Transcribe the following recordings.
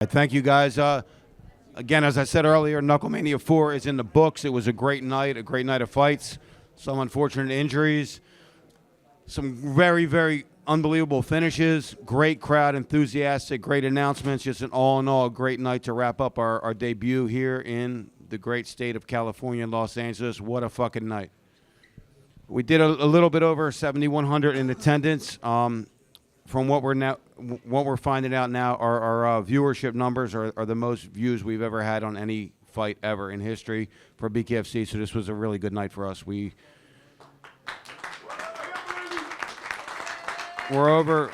Thank you, guys. Again, as I said earlier, KnuckleMania 4 is in the books. It was a great night of fights. Some unfortunate injuries. Some very, very unbelievable finishes. Great crowd, enthusiastic, great announcements. Just an all-in-all great night to wrap up our debut here in the great state of California and Los Angeles. What a fucking night. We did a little bit over 7,100 in attendance. From what we're finding out now, our viewership numbers are the most views we've ever had on any fight ever in history for BKFC. So this was a really good night for us. We're over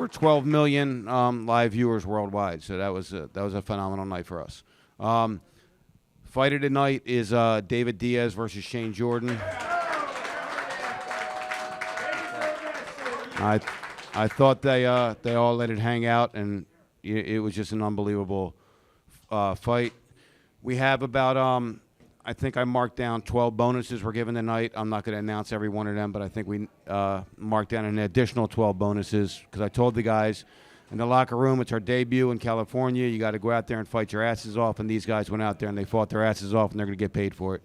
12 million live viewers worldwide. So that was a phenomenal night for us. Fight of the night is David Diaz versus Shane Jordan. I thought they all let it hang out, and it was just an unbelievable fight. We have about, I think I marked down 12 bonuses we're given tonight. I'm not going to announce every one of them, but I think we marked down an additional 12 bonuses because I told the guys in the locker room, it's our debut in California. You got to go out there and fight your asses off, and these guys went out there and they fought their asses off, and they're going to get paid for it.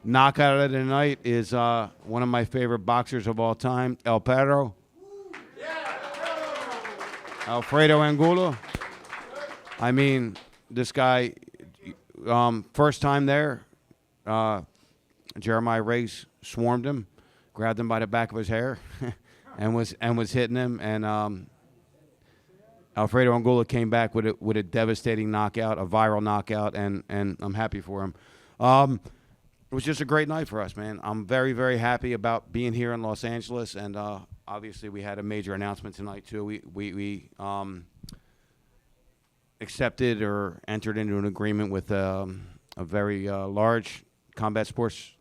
Knockout of the night is one of my favorite boxers of all time, El Perro. Alfredo Angulo. I mean, this guy, first time there, Jeremiah Riggs swarmed him, grabbed him by the back of his hair, and was hitting him. And Alfredo Angulo came back with a devastating knockout, a viral knockout, and I'm happy for him. It was just a great night for us, man. I'm very, very happy about being here in Los Angeles, and obviously we had a major announcement tonight too. We accepted or entered into an agreement with a very large combat sports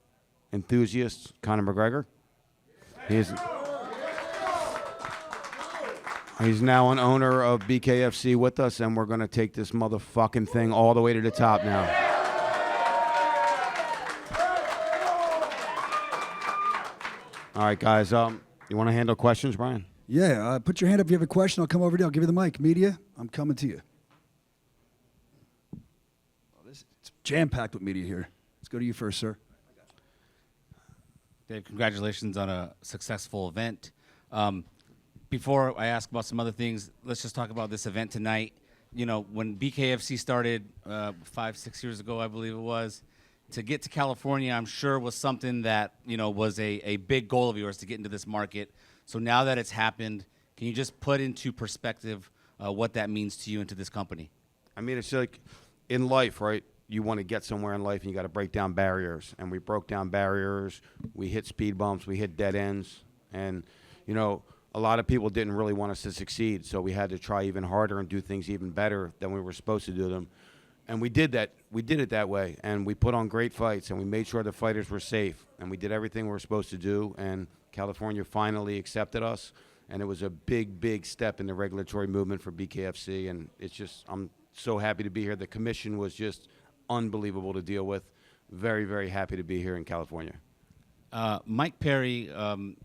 enthusiast, Conor McGregor. He's now an owner of BKFC with us, and we're going to take this motherfucking thing all the way to the top now. All right, guys. You want to handle questions, Brian? Yeah. Put your hand up if you have a question. I'll come over to you. I'll give you the mic. Media, I'm coming to you. It's jam-packed with media here. Let's go to you first, sir. Dave, congratulations on a successful event. Before I ask about some other things, let's just talk about this event tonight. You know, when BKFC started 5-6 years ago, I believe it was, to get to California, I'm sure was something that, you know, was a big goal of yours to get into this market. So now that it's happened, can you just put into perspective what that means to you and to this company? I mean, it's like in life, right? You want to get somewhere in life and you got to break down barriers. And we broke down barriers. We hit speed bumps. We hit dead ends. And, you know, a lot of people didn't really want us to succeed. So we had to try even harder and do things even better than we were supposed to do them. And we did that. We did it that way, and we put on great fights, and we made sure the fighters were safe, and we did everything we were supposed to do, and California finally accepted us, and it was a big, big step in the regulatory movement for BKFC, and it's just, I'm so happy to be here. The commission was just unbelievable to deal with. Very, very happy to be here in California. Mike Perry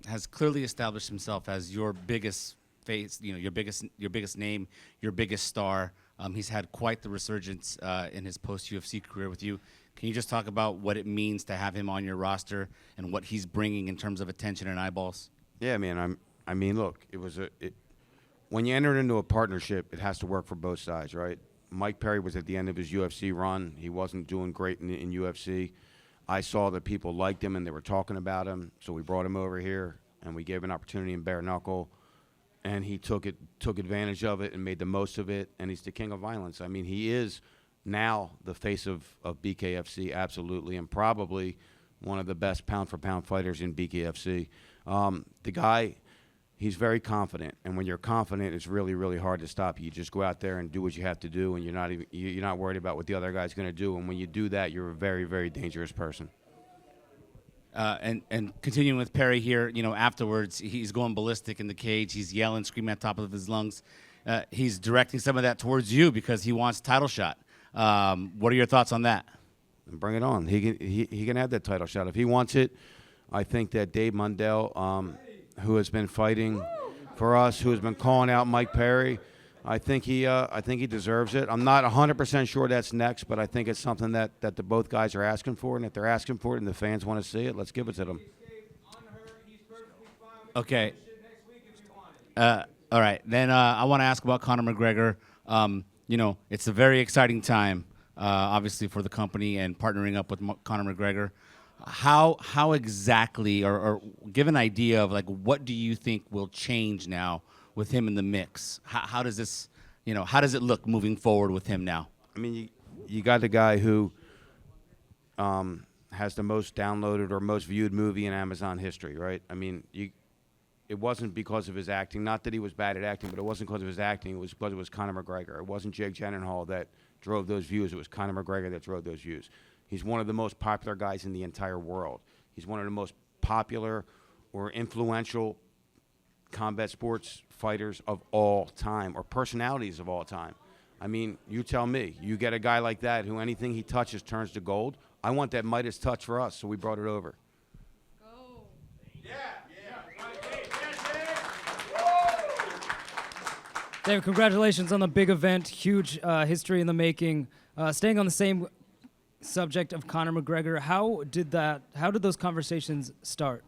has clearly established himself as your biggest face, you know, your biggest name, your biggest star. He's had quite the resurgence in his post-UFC career with you. Can you just talk about what it means to have him on your roster and what he's bringing in terms of attention and eyeballs? Yeah, man. I mean, look, when you enter into a partnership, it has to work for both sides, right? Mike Perry was at the end of his UFC run. He wasn't doing great in UFC. I saw that people liked him and they were talking about him, so we brought him over here and we gave him an opportunity in bare knuckle. And he took advantage of it and made the most of it, and he's the king of violence. I mean, he is now the face of BKFC, absolutely, and probably one of the best pound-for-pound fighters in BKFC. The guy, he's very confident, and when you're confident, it's really, really hard to stop you. You just go out there and do what you have to do, and you're not worried about what the other guy's going to do. And when you do that, you're a very, very dangerous person. And continuing with Perry here, you know, afterwards, he's going ballistic in the cage. He's yelling, screaming at the top of his lungs. He's directing some of that towards you because he wants title shot. What are your thoughts on that? Bring it on. He can have that title shot if he wants it. I think that Dave Mundell, who has been fighting for us, who has been calling out Mike Perry, I think he deserves it. I'm not 100% sure that's next, but I think it's something that the both guys are asking for, and if they're asking for it and the fans want to see it, let's give it to them. Okay. All right. Then I want to ask about Conor McGregor. It's a very exciting time, obviously, for the company and partnering up with Conor McGregor. How exactly, or give an idea of like what do you think will change now with him in the mix? How does this, how does it look moving forward with him now? I mean, you got the guy who has the most downloaded or most viewed movie in Amazon history, right? I mean, it wasn't because of his acting. Not that he was bad at acting, but it wasn't because of his acting. It was because it was Conor McGregor. It wasn't Jake Gyllenhaal that drove those views. It was Conor McGregor that drove those views. He's one of the most popular guys in the entire world. He's one of the most popular or influential combat sports fighters of all time, or personalities of all time. I mean, you tell me. You get a guy like that who anything he touches turns to gold. I want that Midas touch for us, so we brought it over. David, congratulations on the big event. Huge history in the making. Staying on the same subject of Conor McGregor, how did those conversations start?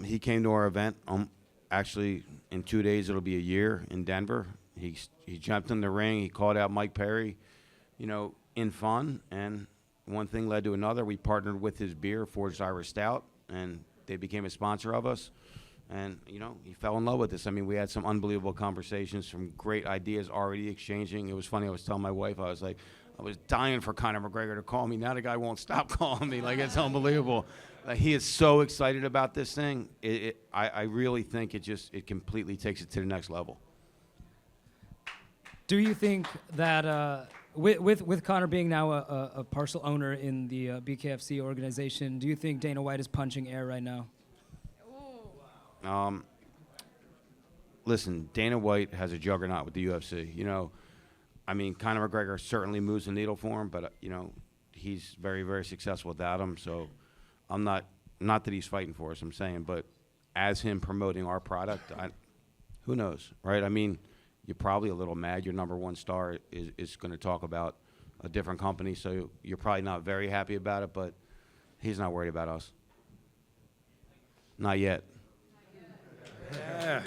He came to our event. Actually, in 2 days, it'll be a year in Denver. He jumped in the ring. He called out Mike Perry, in fun. And one thing led to another. We partnered with his beer, Forged Irish Stout, and they became a sponsor of us. And, he fell in love with this. I mean, we had some unbelievable conversations, some great ideas already exchanging. It was funny. I was telling my wife, I was like, I was dying for Conor McGregor to call me. Now the guy won't stop calling me. Like, it's unbelievable. He is so excited about this thing. I really think it completely takes it to the next level. Do you think that with Conor being now a partial owner in the BKFC organization, do you think Dana White is punching air right now? Listen, Dana White has a juggernaut with the UFC. I mean, Conor McGregor certainly moves the needle for him, but he's very, very successful without him. So I'm not that he's fighting for us. I'm saying, but as him promoting our product, who knows, right? I mean, you're probably a little mad. Your number one star is going to talk about a different company, so you're probably not very happy about it. But he's not worried about us. Not yet. Yeah.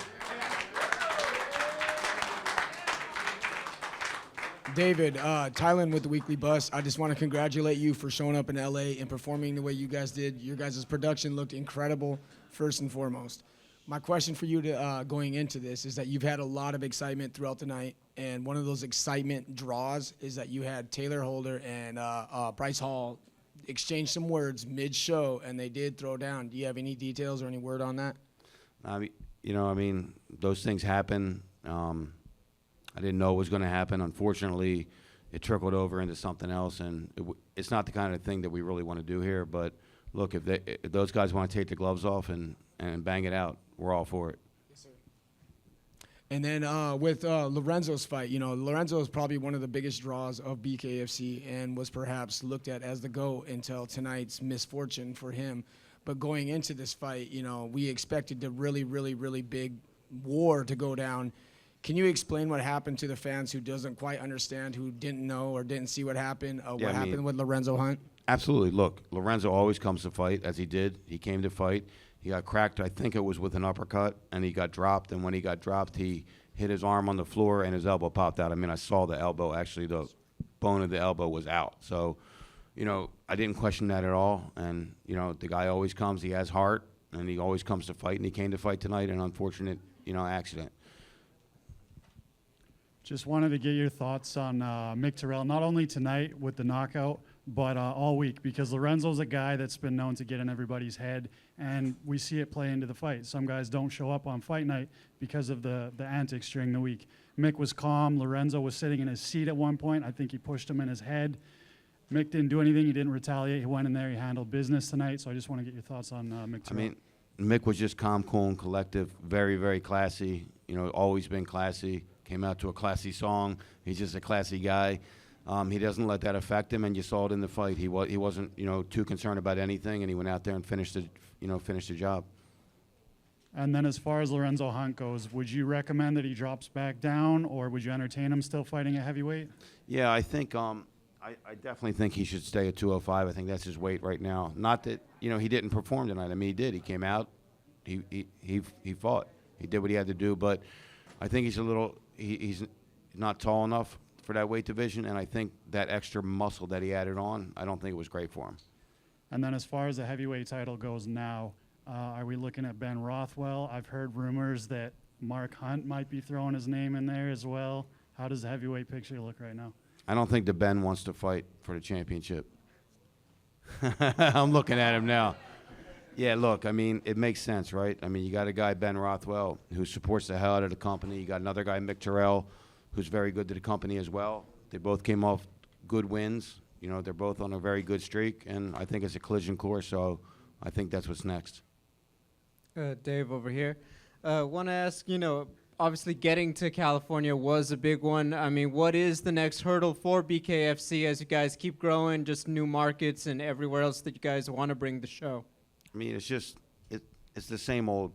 David, Tylen with the Weekly Bus. I just want to congratulate you for showing up in LA and performing the way you guys did. Your guys' production looked incredible, first and foremost. My question for you going into this is that you've had a lot of excitement throughout the night, and one of those excitement draws is that you had Taylor Holder and Bryce Hall exchange some words mid-show, and they did throw down. Do you have any details or any word on that? I mean, those things happen. I didn't know it was going to happen. Unfortunately, it trickled over into something else, and it's not the kind of thing that we really want to do here. But look, if those guys want to take the gloves off and bang it out, we're all for it. Yes, sir. And then with Lorenzo's fight, Lorenzo is probably one of the biggest draws of BKFC and was perhaps looked at as the GOAT until tonight's misfortune for him. But going into this fight, we expected a really, really, really big war to go down. Can you explain what happened to the fans who doesn't quite understand, who didn't know or didn't see what happened, happened with Lorenzo Hunt? Absolutely. Look, Lorenzo always comes to fight, as he did. He came to fight. He got cracked, I think it was with an uppercut, and he got dropped. And when he got dropped, he hit his arm on the floor, and his elbow popped out. I mean, I saw the elbow. Actually, the bone of the elbow was out. So, I didn't question that at all. And, the guy always comes. He has heart, and he always comes to fight. And he came to fight tonight, an unfortunate, accident. Just wanted to get your thoughts on Mick Terrell, not only tonight with the knockout, but all week, because Lorenzo's a guy that's been known to get in everybody's head, and we see it play into the fight. Some guys don't show up on fight night because of the antics during the week. Mick was calm. Lorenzo was sitting in his seat at one point. I think he pushed him in his head. Mick didn't do anything. He didn't retaliate. He went in there. He handled business tonight. So I just want to get your thoughts on Mick Terrell. I mean, Mick was just calm, cool, and collective, very, very classy, always been classy. Came out to a classy song. He's just a classy guy. He doesn't let that affect him, and you saw it in the fight. He wasn't, too concerned about anything, and he went out there and finished the job. And then as far as Lorenzo Hunt goes, would you recommend that he drops back down, or would you entertain him still fighting at heavyweight? Yeah, I think I definitely think he should stay at 205. I think that's his weight right now. Not that he didn't perform tonight. I mean, he did. He came out. He fought. He did what he had to do. But I think he's not tall enough for that weight division. And I think that extra muscle that he added on, I don't think it was great for him. And then as far as the heavyweight title goes now, are we looking at Ben Rothwell? I've heard rumors that Mark Hunt might be throwing his name in there as well. How does the heavyweight picture look right now? I don't think the Ben wants to fight for the championship. I'm looking at him now. Yeah, look, I mean, it makes sense, right? I mean, you got a guy, Ben Rothwell, who supports the hell out of the company. You got another guy, Mick Terrell, who's very good to the company as well. They both came off good wins. They're both on a very good streak, and I think it's a collision course, so I think that's what's next. Dave over here. Want to ask, obviously getting to California was a big one. I mean, what is the next hurdle for BKFC as you guys keep growing, just new markets and everywhere else that you guys want to bring the show? I mean, it's the same old,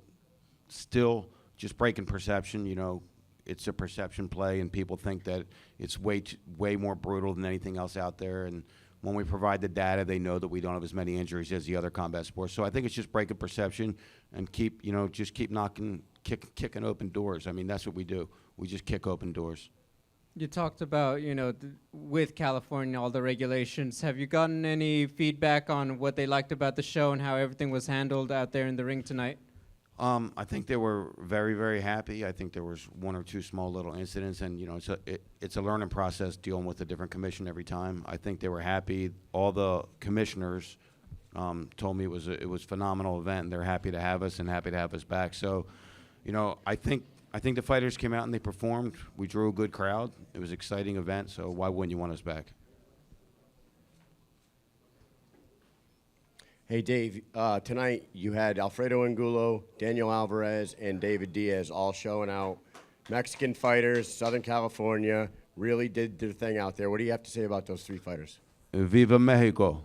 still just breaking perception. It's a perception play, and people think that it's way more brutal than anything else out there. And when we provide the data, they know that we don't have as many injuries as the other combat sports. So I think it's just breaking perception and keep knocking, kicking open doors. I mean, that's what we do. We just kick open doors. You talked about, with California, all the regulations. Have you gotten any feedback on what they liked about the show and how everything was handled out there in the ring tonight? I think they were very, very happy. I think there was one or two small little incidents, and it's a learning process dealing with a different commission every time. I think they were happy. All the commissioners told me it was a phenomenal event, and they're happy to have us and happy to have us back. So, I think the fighters came out and they performed. We drew a good crowd. It was an exciting event. So why wouldn't you want us back? Hey, Dave, tonight you had Alfredo Angulo, Daniel Alvarez, and David Diaz all showing out. Mexican fighters, Southern California, really did their thing out there. What do you have to say about those three fighters? Viva Mexico.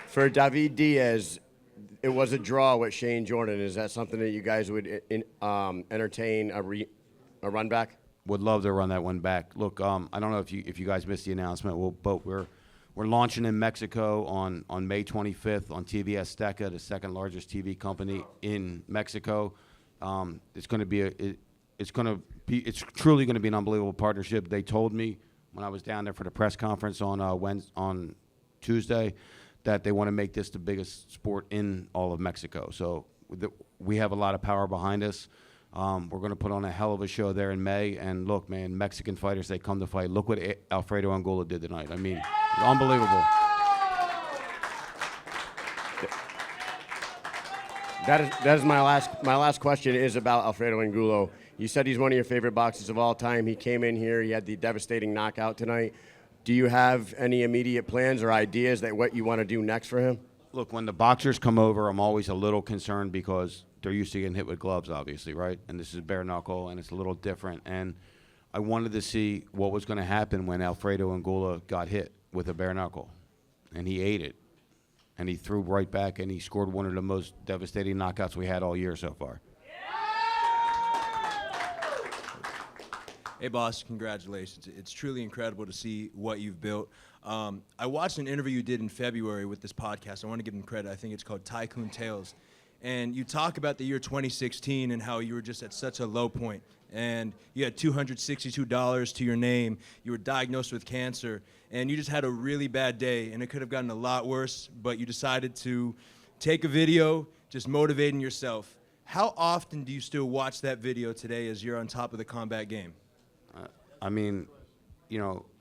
For David Diaz, it was a draw with Shane Jordan. Is that something that you guys would entertain a run back? Would love to run that one back. Look, I don't know if you guys missed the announcement, but we're launching in Mexico on May 25th on TV Azteca, the second largest TV company in Mexico. It's truly going to be an unbelievable partnership. They told me when I was down there for the press conference on Tuesday that they want to make this the biggest sport in all of Mexico. So we have a lot of power behind us. We're going to put on a hell of a show there in May. And look, man, Mexican fighters, they come to fight. Look what Alfredo Angulo did tonight. I mean, unbelievable. That is my last question is about Alfredo Angulo. You said he's one of your favorite boxers of all time. He came in here. He had the devastating knockout tonight. Do you have any immediate plans or ideas that what you want to do next for him? Look, when the boxers come over, I'm always a little concerned because they're used to getting hit with gloves, obviously, right? And this is bare knuckle, and it's a little different. And I wanted to see what was going to happen when Alfredo Angulo got hit with a bare knuckle. And he ate it. And he threw right back, and he scored one of the most devastating knockouts we had all year so far. Hey, boss, congratulations. It's truly incredible to see what you've built. I watched an interview you did in February with this podcast. I want to give them credit. I think it's called Tycoon Tales. And you talk about the year 2016 and how you were just at such a low point. And you had $262 to your name. You were diagnosed with cancer. And you just had a really bad day. And it could have gotten a lot worse. But you decided to take a video, just motivating yourself. How often do you still watch that video today as you're on top of the combat game? I mean,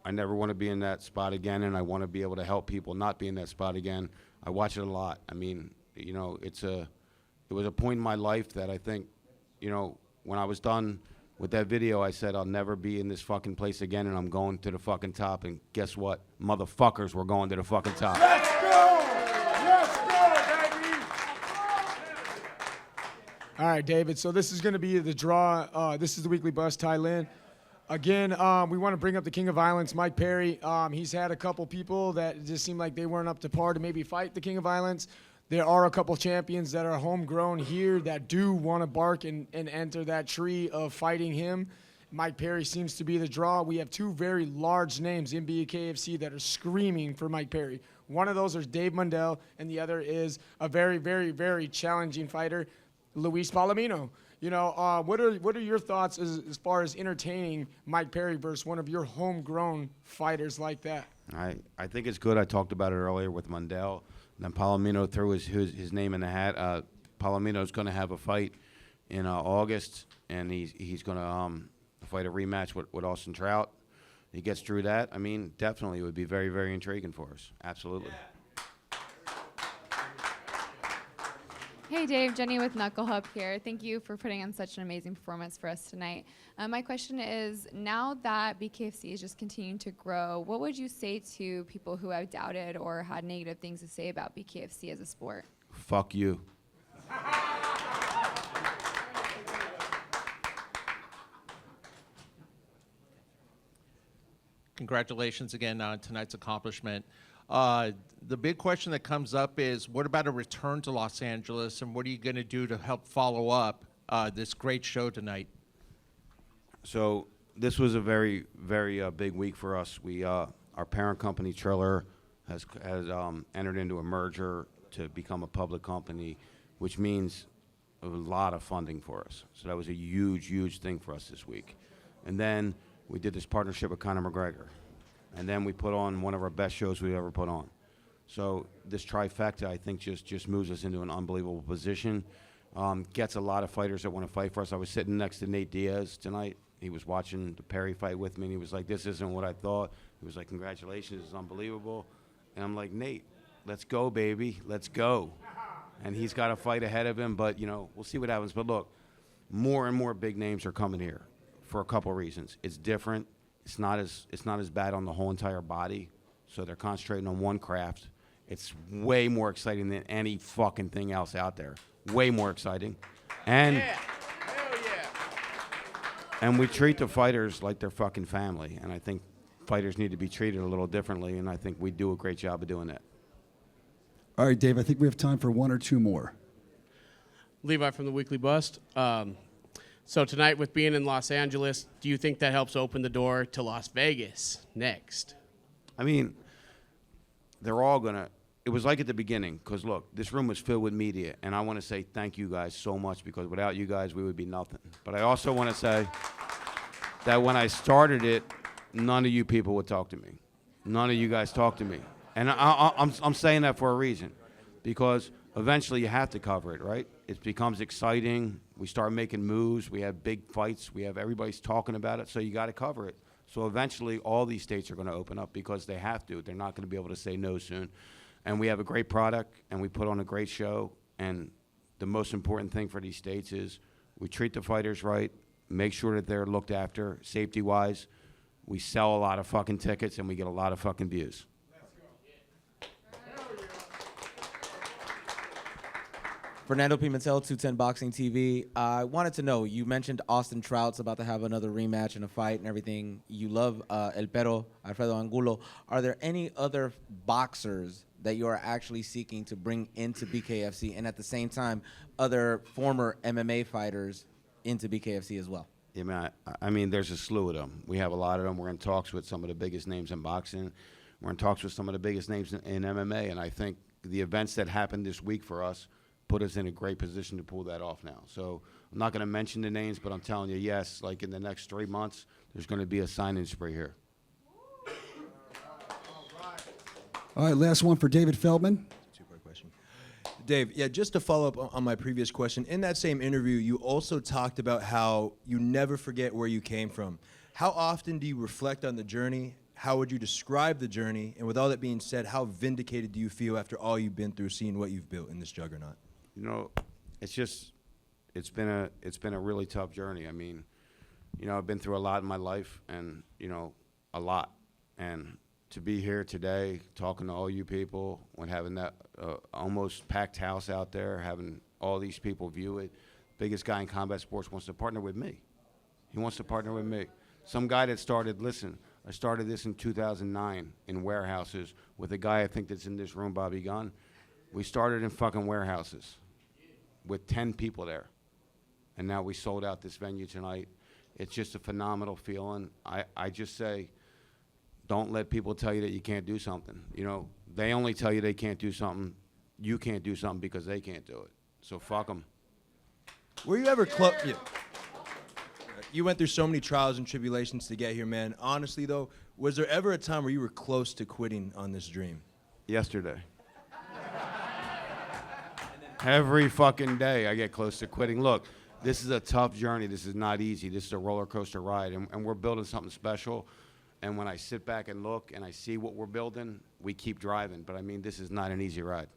I never want to be in that spot again, and I want to be able to help people not be in that spot again. I watch it a lot. I mean, it was a point in my life that I think, when I was done with that video, I said, I'll never be in this fucking place again, and I'm going to the fucking top. And guess what? Motherfuckers, we're going to the fucking top. Let's go! Let's go, baby! All right, David, so this is going to be the draw. This is the Weekly Buzz, Thailand. Again, we want to bring up the King of Violence, Mike Perry. He's had a couple people that just seemed like they weren't up to par to maybe fight the King of Violence. There are a couple champions that are homegrown here that do want to bark and enter that tree of fighting him. Mike Perry seems to be the draw. We have two very large names in BKFC that are screaming for Mike Perry. One of those is Dave Mundell, and the other is a very, very, very challenging fighter, Luis Palomino. You know, what are your thoughts as far as entertaining Mike Perry versus one of your homegrown fighters like that? I think it's good. I talked about it earlier with Mundell. Then Palomino threw his name in the hat. Palomino's going to have a fight in August, and he's going to fight a rematch with Austin Trout. He gets through that. I mean, definitely it would be very, very intriguing for us. Absolutely. Yeah. Hey Dave, Jenny with Knuckle Hub here. Thank you for putting on such an amazing performance for us tonight. My question is, now that BKFC is just continuing to grow, what would you say to people who have doubted or had negative things to say about BKFC as a sport? Fuck you. Congratulations again on tonight's accomplishment. The big question that comes up is, what about a return to Los Angeles, and what are you going to do to help follow up this great show tonight? So this was a very, very big week for us. Our parent company, Triller, has entered into a merger to become a public company, which means a lot of funding for us. So that was a huge, huge thing for us this week. And then we did this partnership with Conor McGregor. And then we put on one of our best shows we've ever put on. So this trifecta, I think, just moves us into an unbelievable position. Gets a lot of fighters that want to fight for us. I was sitting next to Nate Diaz tonight. He was watching the Perry fight with me, and he was like, this isn't what I thought. He was like, congratulations, it's unbelievable. And I'm like, Nate, let's go, baby, let's go. And he's got a fight ahead of him, but, you know, we'll see what happens. But look, more and more big names are coming here for a couple reasons. It's different. It's not as bad on the whole entire body, so they're concentrating on one craft. It's way more exciting than any fucking thing else out there. Way more exciting. And Yeah. Hell yeah. and we treat the fighters like they're fucking family, and I think fighters need to be treated a little differently, and I think we do a great job of doing that. All right, Dave, I think we have time for one or two more. Levi from the Weekly Bust. So tonight, with being in Los Angeles, do you think that helps open the door to Las Vegas next? I mean, they're all going to – it was like at the beginning, because, look, this room was filled with media, and I want to say thank you guys so much, because without you guys, we would be nothing. But I also want to say that when I started it, none of you people would talk to me. None of you guys talked to me. And I'm saying that for a reason, because eventually you have to cover it, right? It becomes exciting. We start making moves. We have big fights. Everybody's talking about it, so you got to cover it. So eventually all these states are going to open up because they have to. They're not going to be able to say no soon. And we have a great product, and we put on a great show. And the most important thing for these states is we treat the fighters right, make sure that they're looked after safety-wise. We sell a lot of fucking tickets, and we get a lot of fucking views. Fernando Pimentel, 210 Boxing TV. I wanted to know, you mentioned Austin Trout's about to have another rematch and a fight and everything. You love El Perro, Alfredo Angulo. Are there any other boxers that you are actually seeking to bring into BKFC, and at the same time, other former MMA fighters into BKFC as well? Yeah, man, I mean, there's a slew of them. We have a lot of them. We're in talks with some of the biggest names in boxing. We're in talks with some of the biggest names in MMA, and I think the events that happened this week for us put us in a great position to pull that off now. So I'm not going to mention the names, but I'm telling you, yes, like in the next 3 months, there's going to be a sign-in spree here. All right, last one for David Feldman. Two-part question. Dave, yeah, just to follow up on my previous question, in that same interview, you also talked about how you never forget where you came from. How often do you reflect on the journey? How would you describe the journey? And with all that being said, how vindicated do you feel after all you've been through, seeing what you've built in this juggernaut? You know, it's been a really tough journey. I mean, you know, I've been through a lot in my life, and you know, a lot. And to be here today, talking to all you people, when having that almost packed house out there, having all these people view it, biggest guy in combat sports wants to partner with me. He wants to partner with me. Some guy that started, listen, I started this in 2009 in warehouses with a guy I think that's in this room, Bobby Gunn. We started in fucking warehouses with 10 people there. And now we sold out this venue tonight. It's just a phenomenal feeling. I just say, don't let people tell you that you can't do something. You know, they only tell you they can't do something. You can't do something because they can't do it. So fuck them. Were you ever close? Yeah. You went through so many trials and tribulations to get here, man. Honestly, though, was there ever a time where you were close to quitting on this dream? Yesterday. Every fucking day I get close to quitting. Look, this is a tough journey. This is not easy. This is a roller coaster ride, and we're building something special. And when I sit back and look and I see what we're building, we keep driving. But I mean, this is not an easy ride.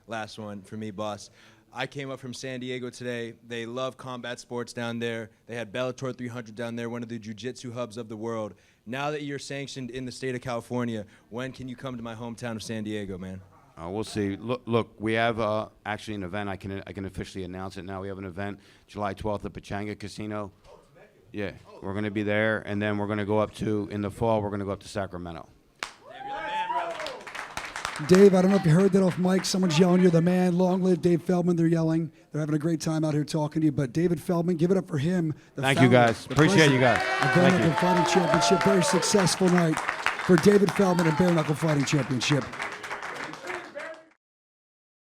Last one for me, boss. I came up from San Diego today. They love combat sports down there. They had Bellator 300 down there, one of the jiu-jitsu hubs of the world. Now that you're sanctioned in the state of California, when can you come to my hometown of San Diego, man? We'll see. Look, we have actually an event. I can officially announce it now. We have an event July 12th at Pechanga Casino. Yeah, we're going to be there, and then we're going to go up to, in the fall, we're going to go up to Sacramento. Dave, I don't know if you heard that off mic. Someone's yelling, you're the man. Long live Dave Feldman. They're yelling. They're having a great time out here talking to you. But David Feldman, give it up for him. Thank you, guys. Appreciate you guys. Bare Knuckle Fighting Championship. Very successful night for David Feldman and Bare Knuckle Fighting Championship.